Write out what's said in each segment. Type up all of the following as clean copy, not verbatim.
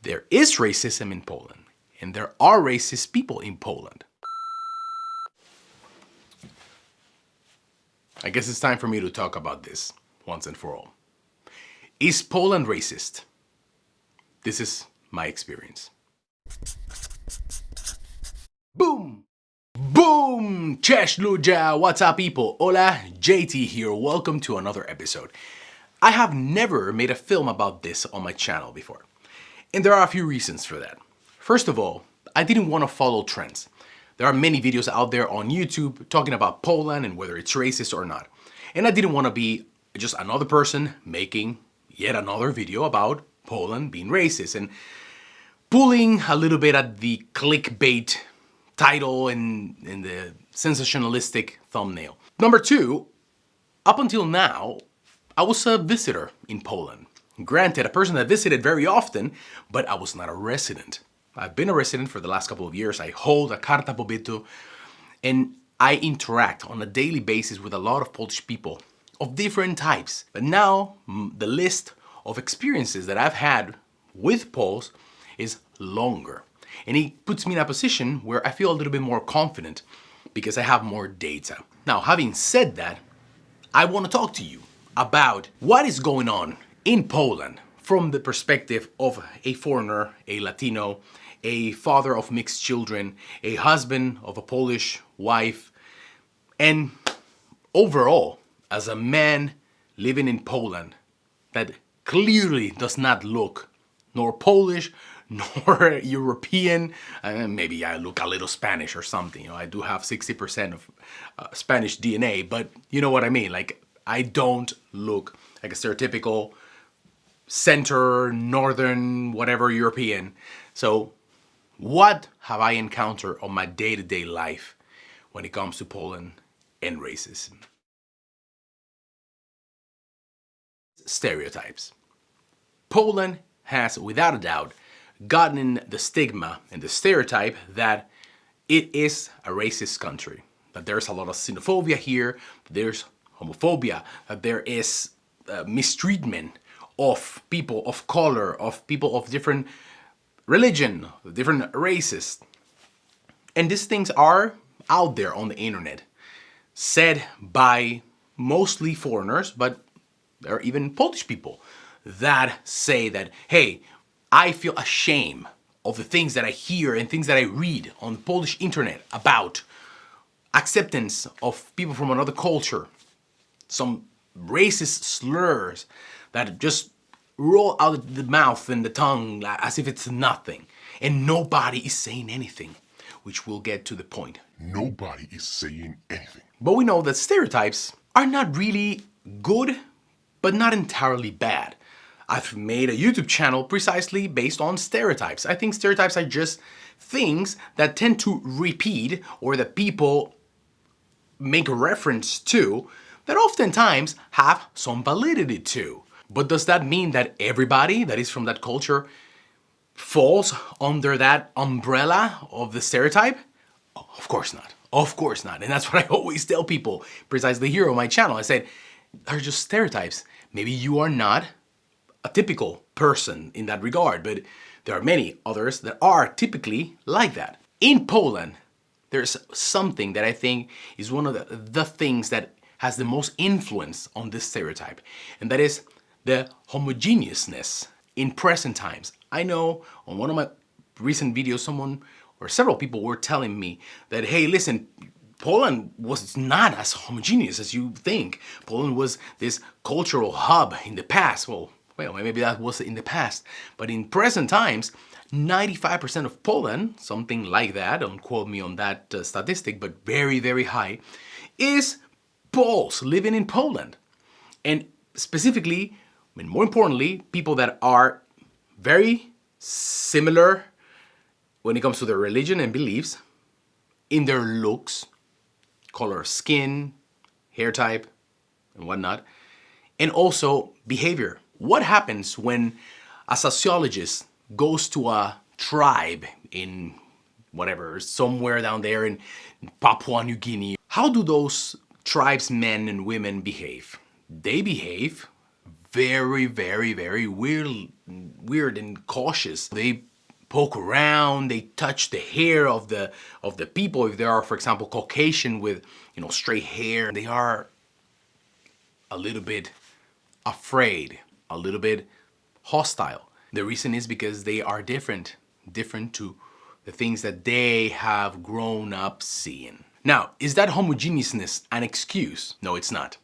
There is racism in Poland, and there are racist people in Poland. I guess it's time for me to talk about this once and for all. Is Poland racist? This is my experience. Boom! Boom! Cześć ludzie! What's up people? Hola, JT here. Welcome to another episode. I have never made a film about this on my channel before. And there are a few reasons for that. First of all, I didn't want to follow trends. There are many videos out there on YouTube talking about Poland and whether it's racist or not. And I didn't want to be just another person making yet another video about Poland being racist and pulling a little bit at the clickbait title and the sensationalistic thumbnail. Number two, up until now, I was a visitor in Poland. Granted, a person that visited very often, but I was not a resident. I've been a resident for the last couple of years. I hold a carta pobytu, and I interact on a daily basis with a lot of Polish people of different types. But now, the list of experiences that I've had with Poles is longer. And it puts me in a position where I feel a little bit more confident because I have more data. Now, having said that, I want to talk to you about what is going on in Poland from the perspective of a foreigner, a Latino, a father of mixed children, a husband of a Polish wife, and overall, as a man living in Poland that clearly does not look nor Polish nor European. Maybe I look a little Spanish or something. I do have 60% of Spanish DNA, but you know what I mean. Like, I don't look like a stereotypical center, northern, whatever European. So what have I encountered on my day-to-day life when it comes to Poland and racism? Stereotypes. Poland has, without a doubt, gotten the stigma and the stereotype that it is a racist country. That there's a lot of xenophobia here, there's homophobia, that there is mistreatment of people of color, of people of different religion, different races. And these things are out there on the internet, said by mostly foreigners, but there are even Polish people that say that, hey, I feel ashamed of the things that I hear and things that I read on the Polish internet about acceptance of people from another culture, some racist slurs that just roll out of the mouth and the tongue as if it's nothing. And nobody is saying anything, which we'll get to the point. Nobody is saying anything. But we know that stereotypes are not really good, but not entirely bad. I've made a YouTube channel precisely based on stereotypes. I think stereotypes are just things that tend to repeat or that people make a reference to that oftentimes have some validity to. But does that mean that everybody that is from that culture falls under that umbrella of the stereotype? Oh, of course not. Of course not. And that's what I always tell people precisely here on my channel. I said, they're just stereotypes. Maybe you are not a typical person in that regard, but there are many others that are typically like that. In Poland, there's something that I think is one of the things that has the most influence on this stereotype, and that is the homogeneousness in present times. I know on one of my recent videos, someone or several people were telling me that, hey, listen, Poland was not as homogeneous as you think. Poland was this cultural hub in the past. Well, maybe that was in the past, but in present times, 95% of Poland, something like that, don't quote me on that statistic, but very, very high, is Poles living in Poland. And specifically, and more importantly, people that are very similar when it comes to their religion and beliefs, in their looks, color of skin, hair type, and whatnot, and also behavior. What happens when a sociologist goes to a tribe in whatever, somewhere down there in Papua New Guinea? How do those tribesmen and women behave? They behave very, very, very weird and cautious. They poke around, they touch the hair of the people. If they are, for example, Caucasian with, straight hair, they are a little bit afraid, a little bit hostile. The reason is because they are different to the things that they have grown up seeing. Now, is that homogeneousness an excuse? No, it's not.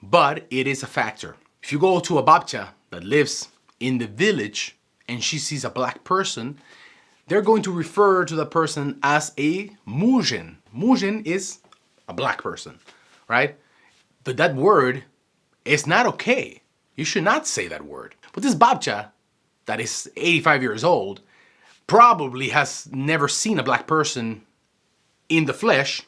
But it is a factor. If you go to a babcha that lives in the village and she sees a black person, they're going to refer to the person as a mujin. Mujin is a black person, right? But that word is not okay. You should not say that word. But this babcha that is 85 years old probably has never seen a black person in the flesh.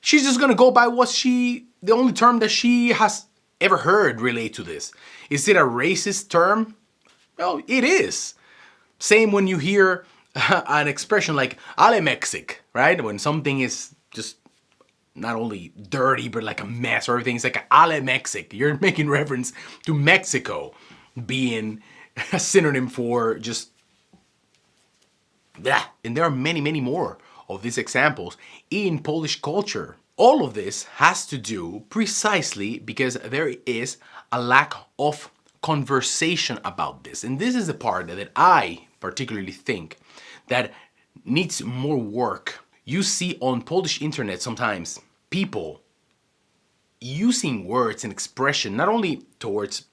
She's just gonna go by the only term that she has ever heard relate to this. Is it a racist term? Well, it is. Same when you hear an expression like ale Mexic, right? When something is just not only dirty, but like a mess, or everything's like ale Mexic. You're making reference to Mexico being a synonym for just blah. And there are many, many more of these examples in Polish culture. All of this has to do precisely because there is a lack of conversation about this. And this is the part that I particularly think that needs more work. You see on Polish internet sometimes people using words and expression not only towards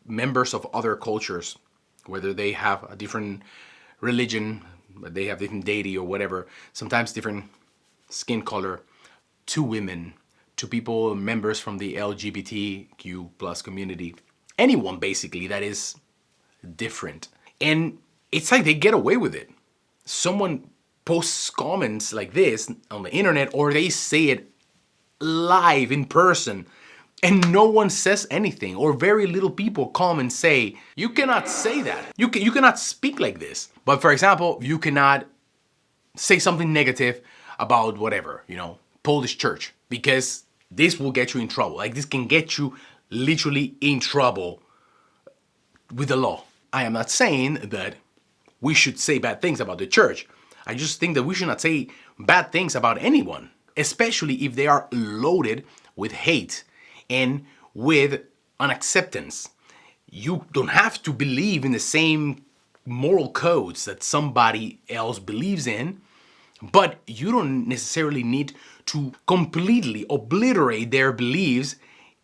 members of other cultures, whether they have a different religion, they have different deity or whatever, sometimes different skin color, to women, to people, members from the LGBTQ plus community, anyone basically that is different. And it's like they get away with it. Someone posts comments like this on the internet, or they say it live in person, and no one says anything, or very little people come and say, you cannot say that. You cannot speak like this. But for example, you cannot say something negative about whatever, Polish church, because this will get you in trouble. Like, this can get you literally in trouble with the law. I am not saying that we should say bad things about the church. I just think that we should not say bad things about anyone, especially if they are loaded with hate and with unacceptance. You don't have to believe in the same moral codes that somebody else believes in, but you don't necessarily need to completely obliterate their beliefs,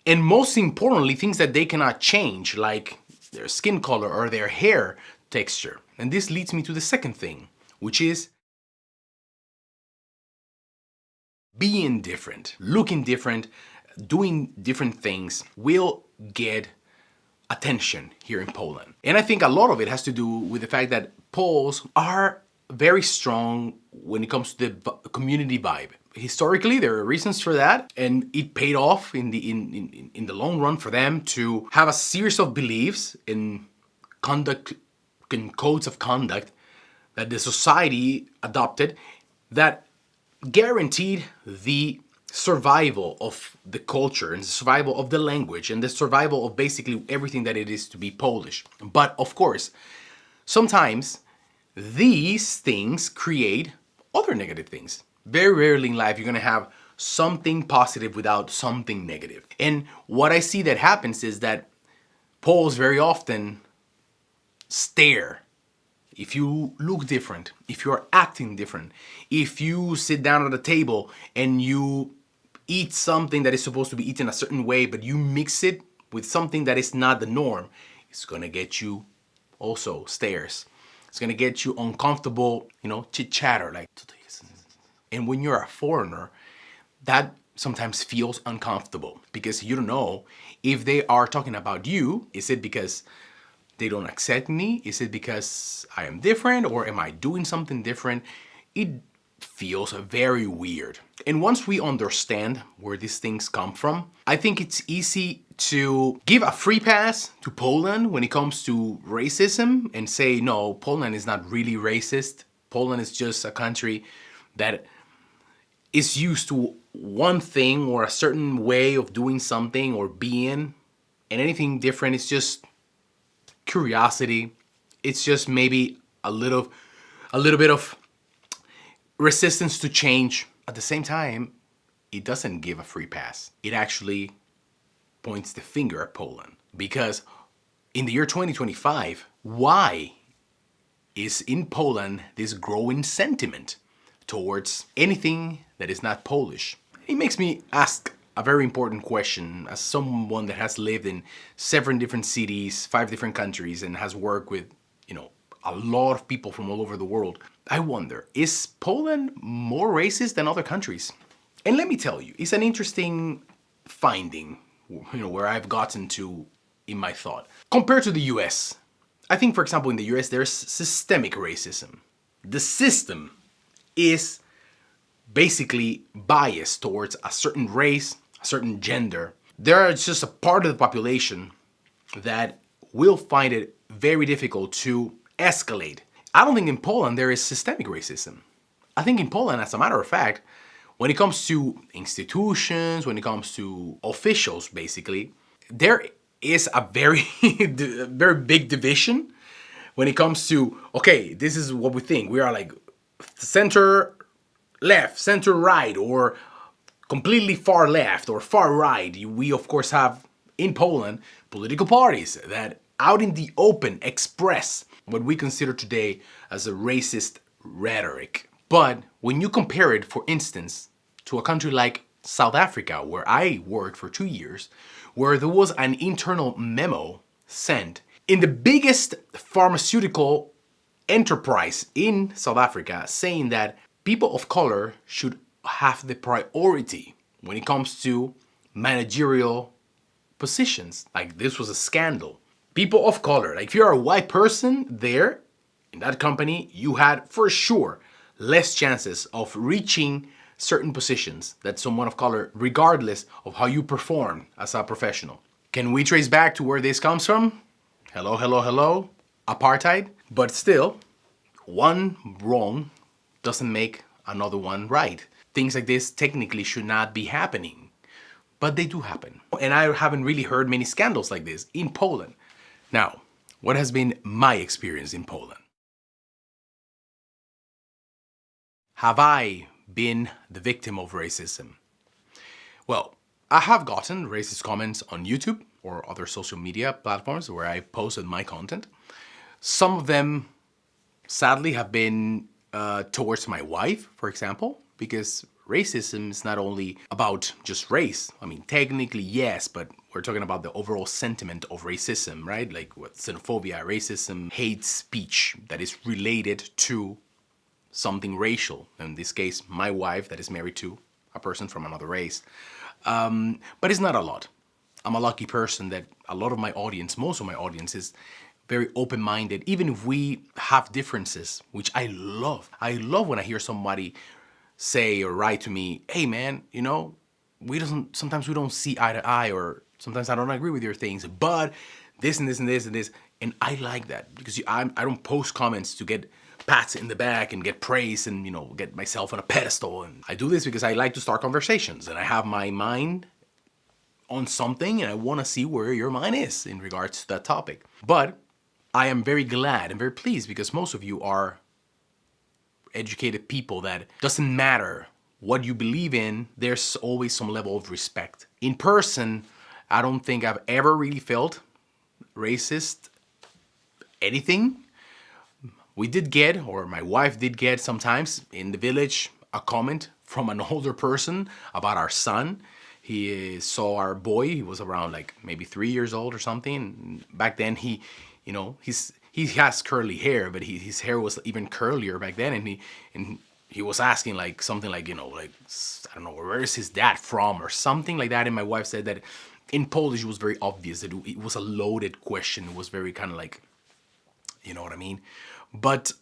and most importantly, things that they cannot change, like their skin color or their hair texture. And this leads me to the second thing, which is being different, looking different, doing different things will get attention here in Poland. And I think a lot of it has to do with the fact that Poles are very strong when it comes to the community vibe. Historically, there are reasons for that, and it paid off in the long run for them to have a series of beliefs in conduct, in codes of conduct that the society adopted that guaranteed the survival of the culture and the survival of the language and the survival of basically everything that it is to be Polish. But of course, sometimes these things create other negative things. Very rarely in life you're gonna have something positive without something negative. And what I see that happens is that Poles very often stare. If you look different, if you're acting different, if you sit down at a table and you eat something that is supposed to be eaten a certain way, but you mix it with something that is not the norm, it's gonna get you also stares. It's gonna get you uncomfortable, chit chatter, like. And when you're a foreigner, that sometimes feels uncomfortable because you don't know if they are talking about you. Is it because they don't accept me? Is it because I am different, or am I doing something different? It feels very weird. And once we understand where these things come from, I think it's easy to give a free pass to Poland when it comes to racism and say, no, Poland is not really racist. Poland is just a country that is used to one thing or a certain way of doing something or being, and anything different is just curiosity. It's just maybe a little bit of resistance to change. At the same time, it doesn't give a free pass. It actually points the finger at Poland. Because in the year 2025, why is in Poland this growing sentiment towards anything that is not Polish? It makes me ask a very important question as someone that has lived in 7 different cities, 5 different countries, and has worked with, a lot of people from all over the world. I wonder, is Poland more racist than other countries? And let me tell you, it's an interesting finding, where I've gotten to in my thought. Compared to the US, I think, for example, in the US, there's systemic racism. The system is basically biased towards a certain race, a certain gender. There is just a part of the population that will find it very difficult to escalate. I don't think in Poland there is systemic racism. I think in Poland, as a matter of fact, when it comes to institutions, when it comes to officials, basically, there is a very, very big division when it comes to, okay, this is what we think. We are like center left, center right, or completely far left or far right. We, of course, have in Poland political parties that out in the open express what we consider today as a racist rhetoric. But when you compare it, for instance, to a country like South Africa, where I worked for 2 years, where there was an internal memo sent in the biggest pharmaceutical enterprise in South Africa saying that people of color should have the priority when it comes to managerial positions. Like, this was a scandal. People of color, like if you're a white person there in that company, you had for sure less chances of reaching certain positions that someone of color, regardless of how you perform as a professional. Can we trace back to where this comes from? Hello, hello, hello. Apartheid. But still, one wrong doesn't make another one right. Things like this technically should not be happening, but they do happen. And I haven't really heard many scandals like this in Poland. Now, what has been my experience in Poland? Have I been the victim of racism? Well, I have gotten racist comments on YouTube or other social media platforms where I posted my content. Some of them, sadly, have been towards my wife, for example, because racism is not only about just race. I mean, technically, yes, but we're talking about the overall sentiment of racism, right? Like what xenophobia, racism, hate speech that is related to something racial. In this case, my wife that is married to a person from another race. But it's not a lot. I'm a lucky person that a lot of my audience, most of my audience is very open-minded, even if we have differences, which I love. I love when I hear somebody say or write to me, hey man, sometimes we don't see eye to eye, or sometimes I don't agree with your things, but this and this and this and this. And I like that because I don't post comments to get pats in the back and get praise and, get myself on a pedestal. And I do this because I like to start conversations and I have my mind on something and I want to see where your mind is in regards to that topic. But I am very glad and very pleased because most of you are educated people that doesn't matter what you believe in, there's always some level of respect. In person, I don't think I've ever really felt racist anything. We did get, or my wife did get sometimes in the village, a comment from an older person about our son. He saw our boy, he was around like maybe 3 years old or something. Back then he has curly hair, but his hair was even curlier back then, and he was asking like something like, like, I don't know, where is his dad from or something like that. And my wife said that in Polish it was very obvious that it was a loaded question. It was very kind of like, you know what I mean? But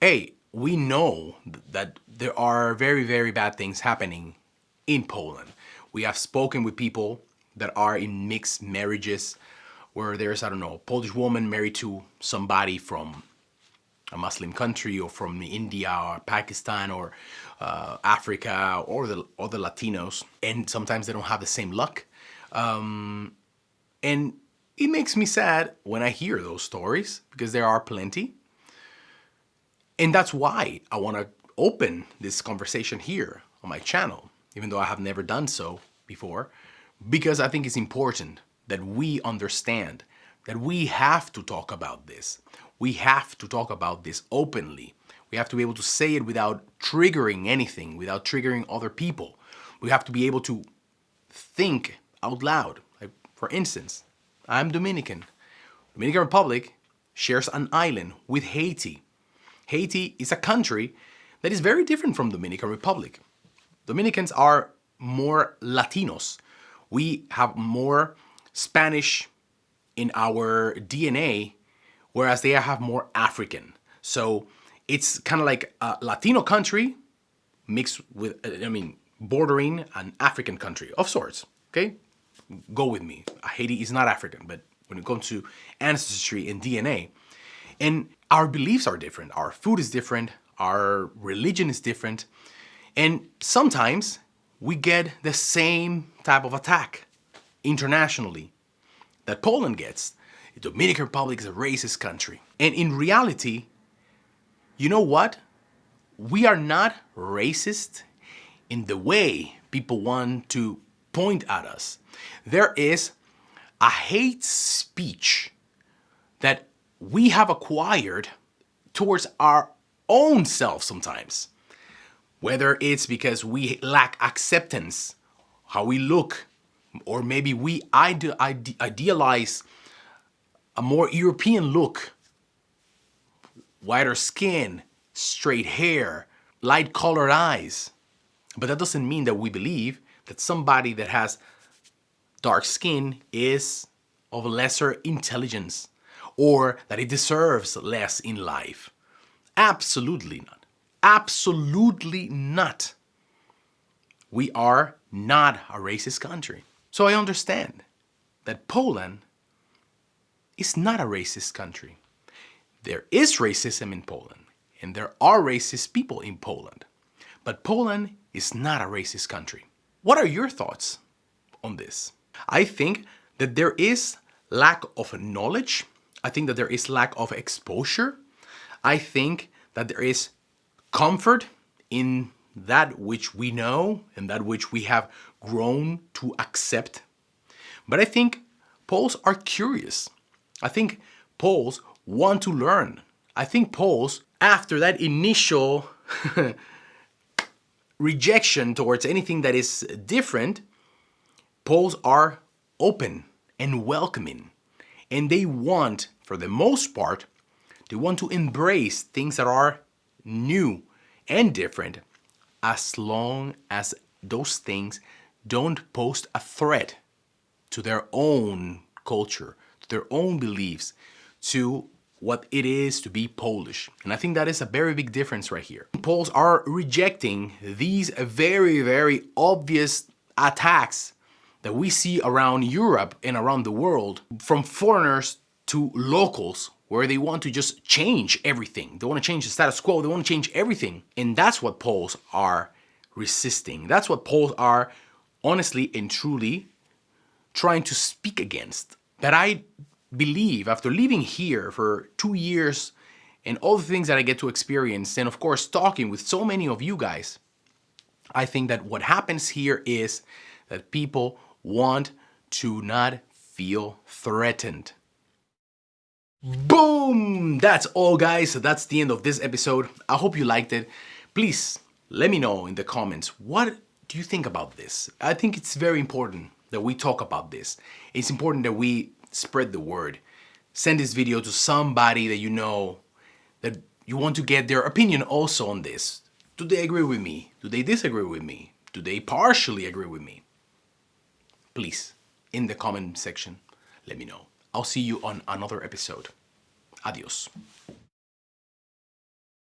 hey, we know that there are very, very bad things happening in Poland. We have spoken with people that are in mixed marriages where there's, I don't know, a Polish woman married to somebody from a Muslim country or from India or Pakistan or Africa or the Latinos. And sometimes they don't have the same luck. And it makes me sad when I hear those stories, because there are plenty. And that's why I want to open this conversation here on my channel, even though I have never done so before, because I think it's important that we understand that we have to talk about this. We have to talk about this openly. We have to be able to say it without triggering anything, without triggering other people. We have to be able to think out loud. Like, for instance, I'm Dominican. Dominican Republic shares an island with Haiti. Haiti is a country that is very different from Dominican Republic. Dominicans are more Latinos. We have more Spanish in our DNA, whereas they have more African. So it's kind of like a Latino country mixed with, bordering an African country of sorts, okay? Go with me. Haiti is not African, but when it comes to ancestry and DNA, and our beliefs are different, our food is different, our religion is different, and sometimes we get the same type of attack internationally that Poland gets. The Dominican Republic is a racist country. And in reality, you know what? We are not racist in the way people want to point at us. There is a hate speech that we have acquired towards our own self sometimes. Whether it's because we lack acceptance, how we look, or maybe we idealize a more European look, whiter skin, straight hair, light colored eyes. But that doesn't mean that we believe that somebody that has dark skin is of lesser intelligence or that it deserves less in life. Absolutely not. Absolutely not. We are not a racist country. So I understand that Poland is not a racist country. There is racism in Poland, and there are racist people in Poland. But Poland is not a racist country. What are your thoughts on this? I think that there is lack of knowledge. I think that there is lack of exposure. I think that there is comfort in that which we know and that which we have grown to accept. But I think Poles are curious. I think Poles want to learn. I think Poles, after that initial rejection towards anything that is different, Poles are open and welcoming. And they want, for the most part, they want to embrace things that are new and different, as long as those things don't pose a threat to their own culture, to their own beliefs, to what it is to be Polish. And I think that is a very big difference right here. Poles are rejecting these very, very obvious attacks that we see around Europe and around the world, from foreigners to locals, where they want to just change everything. They want to change the status quo. They want to change everything. And that's what Poles are resisting. That's what Poles are honestly and truly trying to speak against. But I believe, after living here for 2 years and all the things that I get to experience, and of course talking with so many of you guys, I think that what happens here is that people want to not feel threatened. Boom! That's all, guys. That's the end of this episode. I hope you liked it. Please let me know in the comments, what do you think about this? I think it's very important that we talk about this. It's important that we spread the word. Send this video to somebody that you know, that you want to get their opinion also on this. Do they agree with me? Do they disagree with me? Do they partially agree with me? Please, in the comment section, let me know. I'll see you on another episode. Adios.